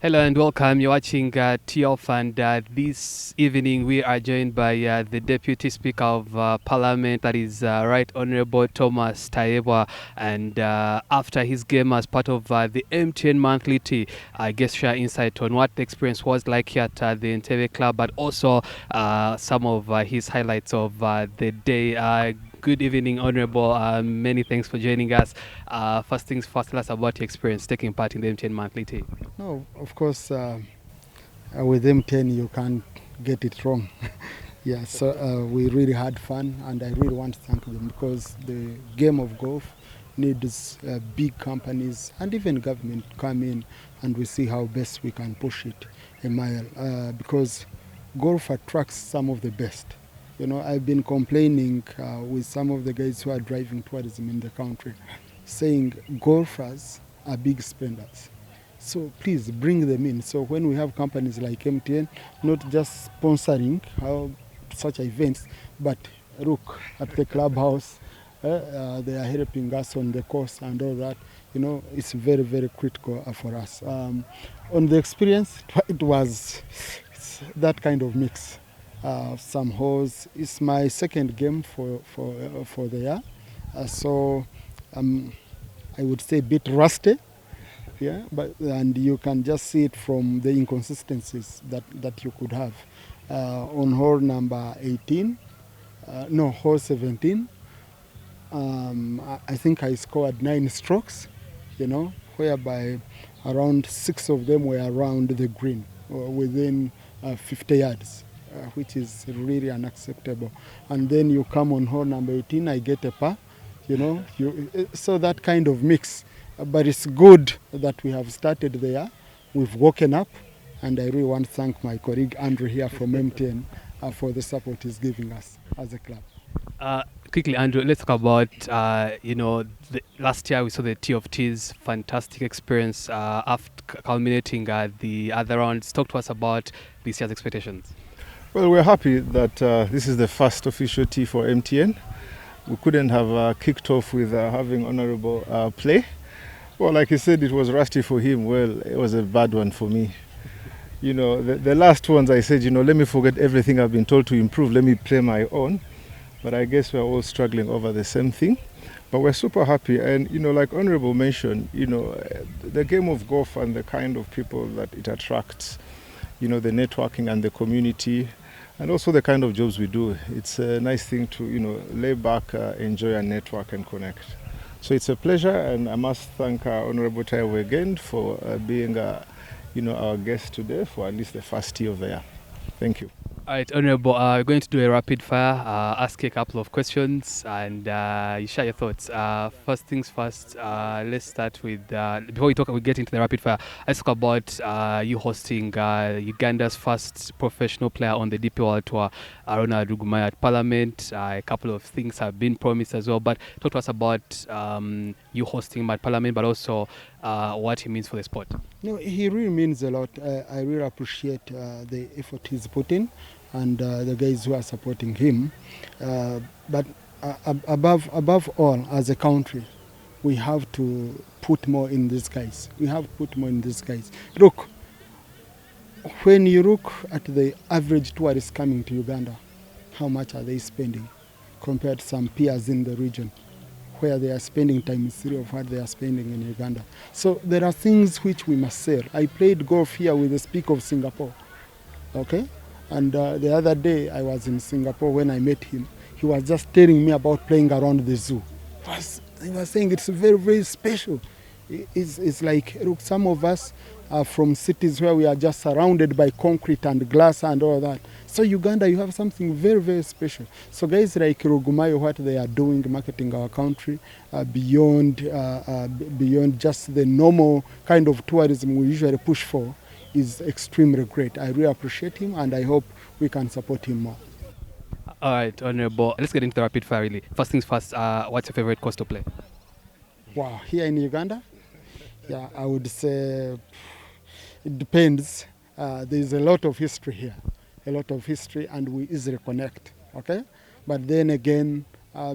Hello and welcome. You're watching TeeOff, and this evening we are joined by the Deputy Speaker of Parliament, that is Right Honourable Thomas Tayebwa. And after his game as part of the MTN Monthly Tea, I guess share insight on what the experience was like here at the Entebbe Club, but also some of his highlights of the day. Good evening, Honourable. Many thanks for joining us. First things first, tell us about your experience taking part in the MTN Monthly Tea. No, of course, with M10 you can't get it wrong. Yeah, so we really had fun, and I really want to thank them because the game of golf needs big companies and even government come in, and we see how best we can push it a mile because golf attracts some of the best. You know, I've been complaining with some of the guys who are driving tourism in the country, saying golfers are big spenders. So please bring them in. So when we have companies like MTN, not just sponsoring such events, but look at the clubhouse, they are helping us on the course and all that. You know, it's very, very critical for us. On the experience, it was that kind of mix. Some holes. It's my second game for the year, so I would say a bit rusty. Yeah, and you can just see it from the inconsistencies that you could have on hole number 18. No, hole 17. I think I scored 9 strokes. You know, whereby around 6 of them were around the green, within 50 yards. Which is really unacceptable. And then you come on hole number 18, I get a par, you know. So that kind of mix. But it's good that we have started there. We've woken up, and I really want to thank my colleague Andrew here from MTN for the support he's giving us as a club. Quickly, Andrew, let's talk about, last year we saw the Tea of Teas, fantastic experience after culminating the other rounds. Talk to us about this year's expectations. Well, we're happy that this is the first official tea for MTN. We couldn't have kicked off with having honourable play. Well, like he said, it was rusty for him. Well, it was a bad one for me. You know, the last ones I said, let me forget everything I've been told to improve. Let me play my own. But I guess we're all struggling over the same thing. But we're super happy. And, like Honourable mentioned, the game of golf and the kind of people that it attracts, the networking and the community, and also the kind of jobs we do. It's a nice thing to, lay back, enjoy and network and connect. So it's a pleasure, and I must thank Honourable Tayebwa again for being, our guest today for at least the first tea of the year. Thank you. All right, Honourable, we're going to do a rapid fire, ask you a couple of questions, and you share your thoughts. First things first, let's start with, before we get into the rapid fire, let's talk about you hosting Uganda's first professional player on the DP World Tour, Ronald Rugumaya at Parliament. A couple of things have been promised as well, but talk to us about you hosting him at Parliament, but also what he means for the sport. No, he really means a lot. I really appreciate the effort he's put in, and the guys who are supporting him. But above all, as a country, we have to put more in these guys. Look, when you look at the average tourist coming to Uganda, how much are they spending compared to some peers in the region, where they are spending ×3 of what they are spending in Uganda. So there are things which we must sell. I played golf here with the Speaker of Singapore, okay? And the other day I was in Singapore when I met him. He was just telling me about playing around the zoo. He was saying it's very, very special. It's like, look, some of us are from cities where we are just surrounded by concrete and glass and all that. So Uganda, you have something very, very special. So guys like Rugumayo, what they are doing, marketing our country beyond just the normal kind of tourism we usually push for, is extremely great. I really appreciate him, and I hope we can support him more. All right, Honourable, let's get into the rapid fire really. First things first, what's your favorite course to play? Wow, here in Uganda? Yeah, I would say it depends. There's a lot of history here. And we easily connect, okay? But then again,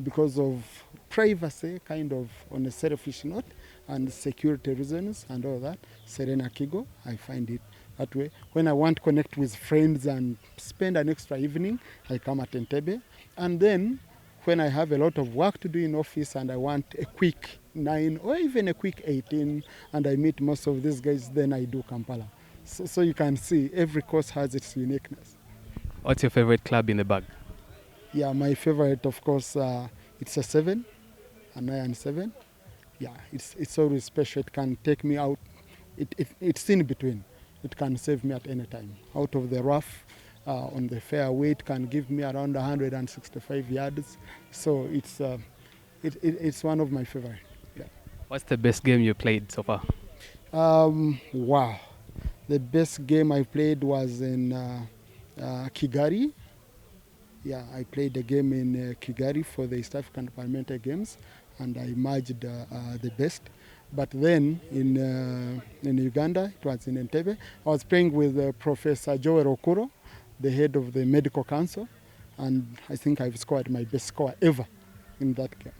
because of privacy, kind of on a selfish note, and security reasons and all that. Serena Kigo, I find it that way. When I want to connect with friends and spend an extra evening, I come at Entebbe. And then when I have a lot of work to do in office and I want a quick 9 or even a quick 18 and I meet most of these guys, then I do Kampala. So you can see every course has its uniqueness. What's your favorite club in the bag? Yeah, my favorite, of course, it's a 7, an iron 7. Yeah, it's always special. It can take me out. It's in between. It can save me at any time. Out of the rough, on the fairway, it can give me around 165 yards. So it's one of my favorite. Yeah. What's the best game you played so far? Wow. The best game I played was in Kigali. Yeah, I played a game in Kigali for the East African Parliamentary Games, and I emerged the best. But then in Uganda, it was in Entebbe, I was playing with Professor Joel Okuro, the head of the Medical Council, and I think I've scored my best score ever in that game.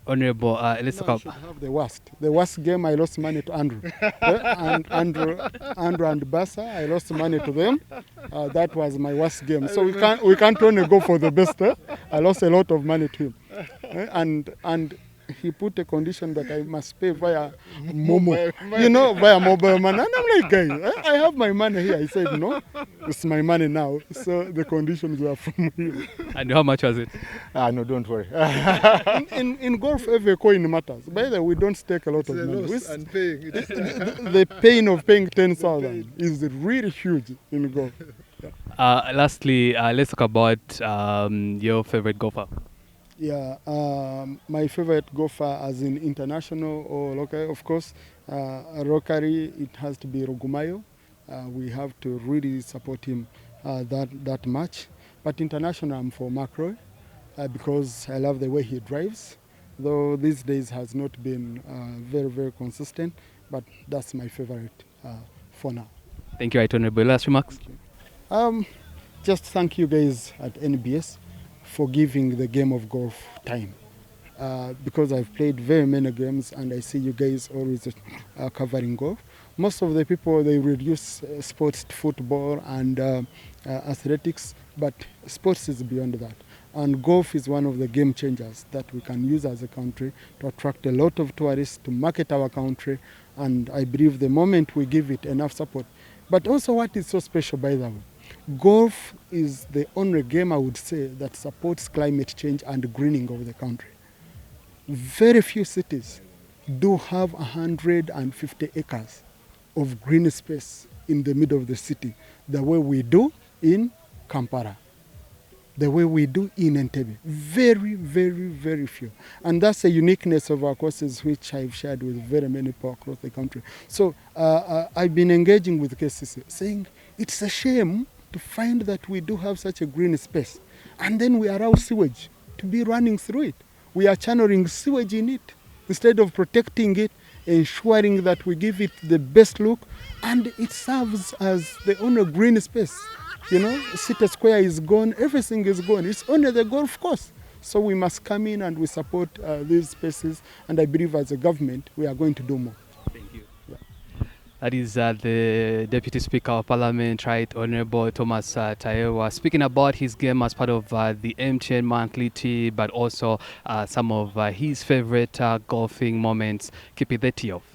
Honorable, let's No, I talk should about. have the worst. The worst game, I lost money to Andrew. And Andrew and Bassa, I lost money to them. That was my worst game. So we can't only go for the best. I lost a lot of money to him. And he put a condition that I must pay via Momo, via mobile money. And I'm like, guy, I have my money here. He said, no, it's my money now. So the conditions were from him. And how much was it? No, don't worry. In golf, every coin matters. By the way, we don't stake a lot of money. And paying. The pain of paying 10,000 is really huge in golf. Lastly, let's talk about your favorite golfer. Yeah, my favorite golfer, as in international or local, of course, locally it has to be Rogumayo. We have to really support him that much. But international, I'm for Macroy because I love the way he drives. Though these days has not been very, very consistent, but that's my favorite for now. Thank you, right, Honorable. Last remarks? Just thank you guys at NBS for giving the game of golf time. Because I've played very many games and I see you guys always covering golf. Most of the people, they reduce sports to football and athletics, but sports is beyond that. And golf is one of the game changers that we can use as a country to attract a lot of tourists, to market our country, and I believe the moment we give it enough support. But also what is so special, by the way, golf is the only game, I would say, that supports climate change and greening of the country. Very few cities do have 150 acres of green space in the middle of the city, the way we do in Kampala, the way we do in Entebbe. Very, very, very few. And that's a uniqueness of our courses, which I've shared with very many people across the country. So I've been engaging with KCC, saying it's a shame to find that we do have such a green space, and then we allow sewage to be running through it. We are channeling sewage in it instead of protecting it, ensuring that we give it the best look, and it serves as the only green space. City Square is gone, everything is gone. It's only the golf course. So we must come in and we support these spaces, and I believe as a government we are going to do more. Thank you. That is the Deputy Speaker of Parliament, Right Honorable Thomas Tayebwa, speaking about his game as part of the MTN Monthly Tea, but also some of his favorite golfing moments. Keep it the tee off.